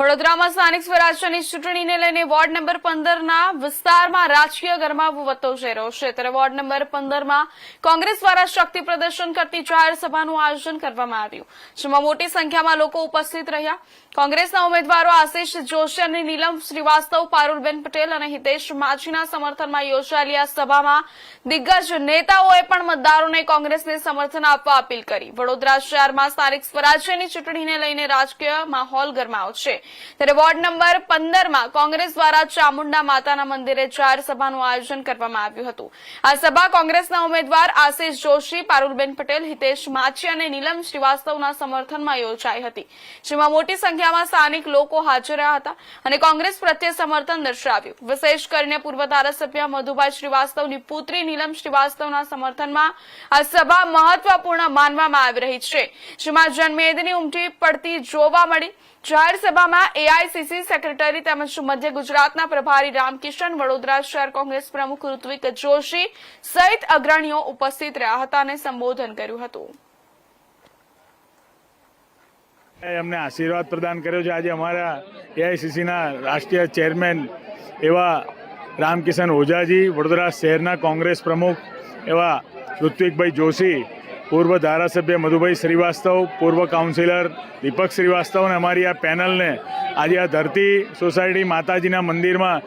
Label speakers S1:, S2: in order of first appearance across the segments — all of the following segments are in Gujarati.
S1: વડોદરામાં સ્થાનિક સ્વરાજ્યની ચૂંટણીને લઈને વોર્ડ નંબર 15ના વિસ્તારમાં રાજકીય ગરમાવો વધતો જઈ રહ્યો છે ત્યારે વોર્ડ નંબર 15માં કોંગ્રેસ દ્વારા શક્તિ પ્રદર્શન કરતી જાહેર સભાનું આયોજન કરવામાં આવ્યું, જેમાં મોટી સંખ્યામાં લોકો ઉપસ્થિત રહ્યા। કોંગ્રેસના ઉમેદવારો આશિષ જોશી અને નીલમ શ્રીવાસ્તવ, પારુલબેન પટેલ અને હિતેશ માછીના સમર્થનમાં યોજાયેલી આ સભામાં દિગ્ગજ નેતાઓએ પણ મતદારોને કોંગ્રેસને સમર્થન આપવા અપીલ કરી। વડોદરા શહેરમાં સ્થાનિક સ્વરાજ્યની ચૂંટણીને લઈને રાજકીય માહોલ ગરમાયો છે ત્યારે વોર્ડ નંબર 15માં કોંગ્રેસ દ્વારા ચામુંડા માતાના મંદિરે જાહેર સભાનું આયોજન કરવામાં આવ્યું હતું। આ સભા કોંગ્રેસના ઉમેદવાર આશિષ જોશી, પારુલબેન પટેલ, હિતેશ માછી અને નીલમ શ્રીવાસ્તવના સમર્થનમાં યોજાઈ હતી, જેમાં મોટી સંખ્યામાં સ્થાનિક લોકો હાજર રહ્યા હતા અને કોંગ્રેસ પ્રત્યે સમર્થન દર્શાવ્યું। વિશેષ કરીને પૂર્વ ધારાસભ્ય મધુભાઈ શ્રીવાસ્તવની પુત્રી નીલમ શ્રીવાસ્તવના સમર્થનમાં આ સભા મહત્વપૂર્ણ માનવામાં આવી રહી છે, જેમાં જનમેદની ઉમટી પડતી જોવા મળી। જાહેર સભામાં એઆઈસીસી સેક્રેટરી તેમજ મધ્ય ગુજરાતના પ્રભારી રામકિશન, વડોદરા શહેર કોંગ્રેસ પ્રમુખ ઋત્વિક જોશી સહિત અગ્રણીઓ ઉપસ્થિત રહ્યા હતા અને સંબોધન કર્યું હતું।
S2: અમને આશીર્વાદ પ્રદાન કર્યો છે। આજે અમારા એઆઈસીસીના રાષ્ટ્રીય ચેરમેન એવા રામકિશન ઓઝાજી, વડોદરા શહેરના કોંગ્રેસ પ્રમુખ એવા ઋત્વિકભાઈ જોશી, પૂર્વ ધારાસભ્ય મધુભાઈ શ્રીવાસ્તવ, પૂર્વ કાઉન્સિલર દીપક શ્રીવાસ્તવ અને અમારી આ પેનલને આજે આ ધરતી સોસાયટી માતાજીના મંદિરમાં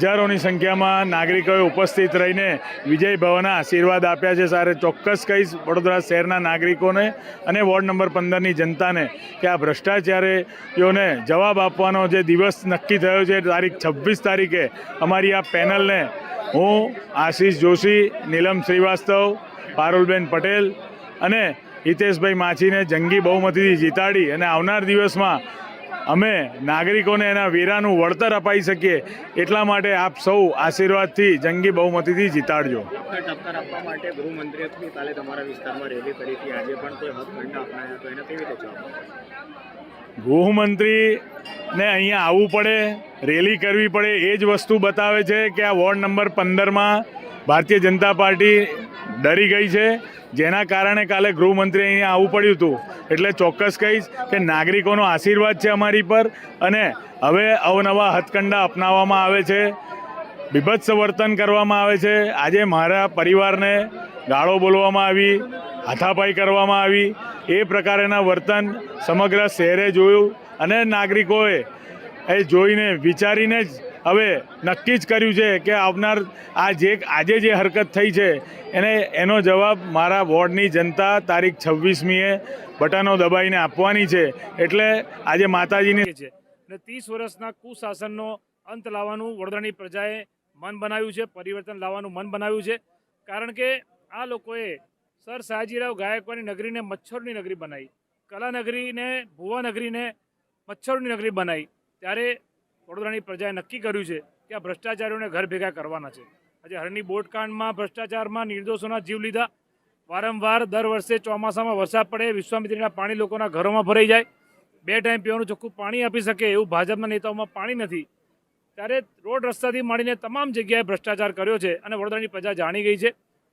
S2: હજારોની સંખ્યામાં નાગરિકોએ ઉપસ્થિત રહીને વિજય ભવનના આશીર્વાદ આપ્યા છે। સારે ચોક્કસ કહીશ વડોદરા શહેરના નાગરિકોને અને વોર્ડ નંબર 15ની જનતાને કે આ ભ્રષ્ટાચારીઓને જવાબ આપવાનો જે દિવસ નક્કી થયો છે, તારીખ 26 તારીખે અમારી આ પેનલને હું આશિષ જોશી, નીલમ શ્રીવાસ્તવ, પારુલબેન પટેલ અને હિતેશભાઈ માછીને જંગી બહુમતીથી જીતાડી અને આવનાર દિવસમાં અમે નાગરિકોને એના વેરાનું વળતર અપાઈ શકીએ એટલા માટે આપ સૌ આશીર્વાદથી જંગી બહુમતીથી જીતાડજો।
S3: ટક્કર આપવા માટે ગૃહમંત્રીએ કાલે તમારા વિસ્તારમાં રેલી કરી હતી, આજે પણ કોઈ હથકંડા અપનાવ્યા તો એને કેવી રીતે જવાબ?
S2: ગૃહમંત્રીને અહીંયા આવવું પડે, રેલી કરવી પડે એ જ વસ્તુ બતાવે છે કે આ ward number 15માં Bharatiya Janata party ડરી ગઈ છે, જેના કારણે કાલે ગૃહમંત્રી અહીંયા આવવું પડ્યું હતું। એટલે ચોક્કસ કહીશ કે નાગરિકોનો આશીર્વાદ છે અમારી પર અને હવે અવનવા હથકંડા અપનાવવામાં આવે છે, બીભત્સ વર્તન કરવામાં આવે છે। આજે મારા પરિવારને ગાળો બોલવામાં આવી, હાથાપાઈ કરવામાં આવી, એ પ્રકારના વર્તન સમગ્ર શહેરે જોયું અને નાગરિકોએ એ જોઈને વિચારીને જ હવે નક્કી જ કર્યું છે કે આવનાર આજે જે હરકત થઈ છે એનો જવાબ મારા વોર્ડની જનતા તારીખ 26મીએ બટનો દબાઈને આપવાની છે। એટલે આજે માતાજીની
S4: છે અને 30 વર્ષના કુશાસનનો અંત લાવવાનું વડોદરાની પ્રજાએ મન બનાવ્યું છે, પરિવર્તન લાવવાનું મન બનાવ્યું છે, કારણ કે આ લોકોએ સર સયાજીરાવ ગાયકવાડની નગરીને મચ્છરોની નગરી બનાવી, કલાનગરીને ભુવાનગરીને મચ્છરોની નગરી બનાવી। ત્યારે વડોદરાની પ્રજાએ નક્કી કર્યું છે કે આ ભ્રષ્ટાચારીઓને ઘર ભેગા કરવાના છે। આજે હરણી બોટકાંડમાં ભ્રષ્ટાચારમાં નિર્દોષોના જીવ લીધા, વારંવાર દર વર્ષે ચોમાસામાં વરસાદ પડે, વિશ્વામિત્રીના પાણી લોકોના ઘરોમાં ભરાઈ જાય, 2 ટાઈમ પીવાનું ચોખ્ખું પાણી આપી શકે એવું ભાજપના નેતાઓમાં પાણી નથી। ત્યારે રોડ રસ્તાથી માંડીને તમામ જગ્યાએ ભ્રષ્ટાચાર કર્યો છે અને વડોદરાની પ્રજા જાણી ગઈ છે,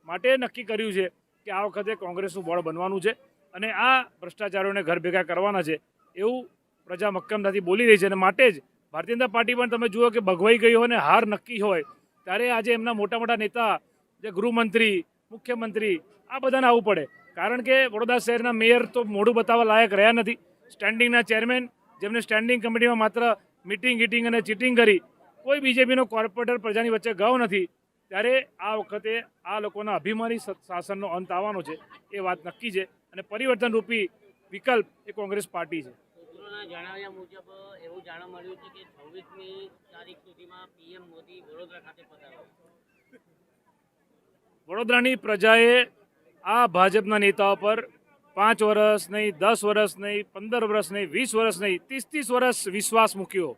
S4: માટે નક્કી કર્યું છે કે આ વખતે કોંગ્રેસનું બળ બનવાનું છે અને આ ભ્રષ્ટાચારોને ઘર ભેગા કરવાના છે એવું પ્રજા મક્કમતાથી બોલી રહી છે। અને માટે જ ભારતીય જનતા પાર્ટી પણ તમે જુઓ કે ભગવાઈ ગઈ હોય અને હાર નક્કી હોય ત્યારે આજે એમના મોટા મોટા નેતા જે ગૃહમંત્રી, મુખ્યમંત્રી આ બધાને આવવું પડે, કારણ કે વડોદરા શહેરના મેયર તો મોઢું બતાવવા લાયક રહ્યા નથી। સ્ટેન્ડિંગના ચેરમેન જેમને સ્ટેન્ડિંગ કમિટીમાં માત્ર મીટિંગ અને ચીટિંગ કરી, કોઈ બીજેપીનો કોર્પોરેટર પ્રજાની વચ્ચે ગયો નથી, ત્યારે આ વખતે આ લોકોના અભિમાની શાસનનો અંત આવવાનો છે એ વાત નક્કી છે અને પરિવર્તનરૂપી વિકલ્પ એ કોંગ્રેસ પાર્ટી છે।
S5: જણાવ્યા મુજબ એવું જાણવા મળ્યું છે કે 26મી તારીખ સુધીમાં પીએમ મોદી વડોદરા ખાતે પધારશે।
S4: વડોદરાની પ્રજાએ આ ભાજપના નેતાઓ પર 5 વર્ષ નહીં, 10 વર્ષ નહીં, 15 વર્ષ નહીં, 20 વર્ષ નહીં, 30 વર્ષ વિશ્વાસ મૂક્યો।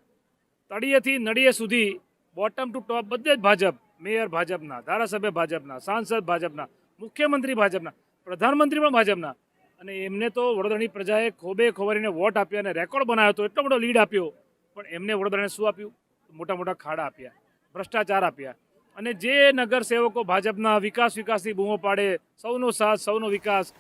S4: તળિયેથી નળિયે સુધી બોટમ ટુ ટોપ બધે જ ભાજપ, મેયર ભાજપના, ધારાસભ્ય ભાજપના, સાંસદ ભાજપના, મુખ્યમંત્રી ભાજપના, પ્રધાનમંત્રી પણ ભાજપના, અને એમને તો વડોદરાની પ્રજાએ ખોબે ખોબરીને વોટ આપ્યા અને રેકોર્ડ બનાવ્યો હતો, એટલો બધો લીડ આપ્યો, પણ એમને વડોદરાને શું આપ્યું? મોટા મોટા ખાડા આપ્યા, ભ્રષ્ટાચાર આપ્યા। અને જે નગરસેવકો ભાજપના વિકાસની બૂમો પાડે, સૌનો સાથ, સૌનો વિકાસ,